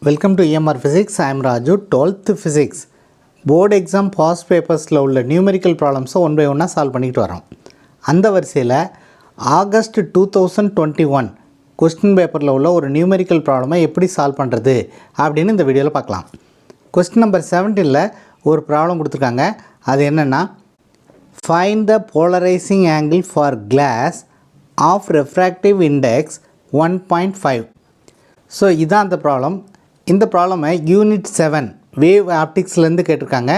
Welcome to EMR Physics. I am Raju, 12th Physics. Board exam past papersல உள்ள numerical problems one by one solve பண்ணிட்டு வரோம். அந்த வரிசையில் August 2021 question paperல உள்ள ஒரு numerical problem எப்படி solve பண்ணுறது அப்படின்னு இந்த வீடியோவில் பார்க்கலாம். Question number 17ல ஒரு problem கொடுத்துருக்காங்க. அது என்னன்னா find the polarizing angle for glass of refractive index 1.5. So இதான் அந்த ப்ராப்ளம். இந்த ப்ராப்ளமை யூனிட் 7 வேவ் ஆப்டிக்ஸ்லேருந்து கேட்டிருக்காங்க.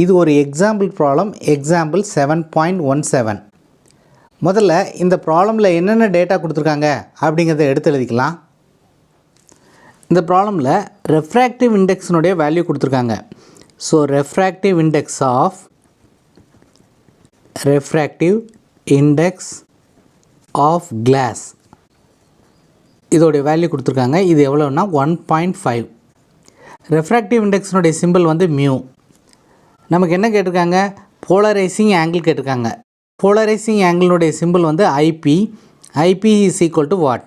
இது ஒரு எக்ஸாம்பிள் ப்ராப்ளம், எக்ஸாம்பிள் 7.17. முதல்ல இந்த ப்ராப்ளமில் என்னென்ன டேட்டா கொடுத்துருக்காங்க அப்படிங்கிறத எடுத்து எழுதிக்கலாம். இந்த ப்ராப்ளமில் ரெஃப்ராக்டிவ் இண்டெக்ஸினுடைய வேல்யூ கொடுத்துருக்காங்க. So refractive index of glass இதோடைய வேல்யூ கொடுத்துருக்காங்க. இது எவ்வளோன்னா 1.5. ரெஃப்ராக்டிவ் இண்டெக்ஸினுடைய சிம்பிள் வந்து மியூ. நமக்கு என்ன கேட்டிருக்காங்க? போலரைசிங் ஆங்கிள் கேட்டிருக்காங்க. போலரைசிங் ஆங்கிளினுடைய சிம்பிள் வந்து IP is equal to what.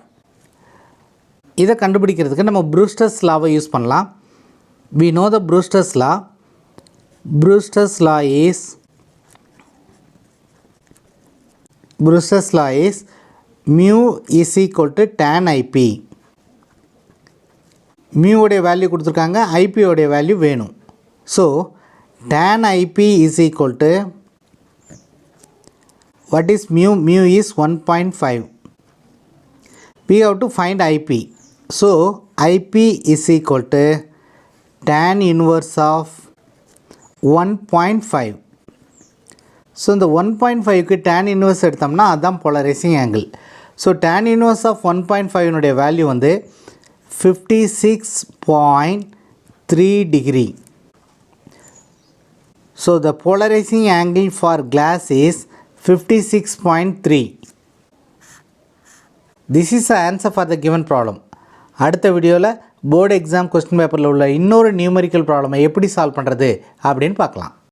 இதை கண்டுபிடிக்கிறதுக்கு நம்ம ப்ரூஸ்டர்ஸ் லாவை யூஸ் பண்ணலாம். we know the Brewster's law is mu is equal to tan IP. mu உடைய வேல்யூ கொடுத்துருக்காங்க, IP உடைய வேல்யூ வேணும். So tan IP is equal to what is mu? mu is 1.5. we have to find IP. so IP is equal to tan inverse of 1.5. So இந்த 1.5க்கு tan inverse எடுத்தோம்னா அதுதான் polarising angle. So tan inverse of 1.5 value வந்து 56.3 degree. So the polarizing angle for glass is 56.3. This is the answer for the given problem. அடுத்த வீடியோவில் board exam question பேப்பரில் உள்ள இன்னொரு numerical ப்ராப்ளமை எப்படி சால்வ் பண்ணுறது அப்படின்னு பார்க்கலாம்.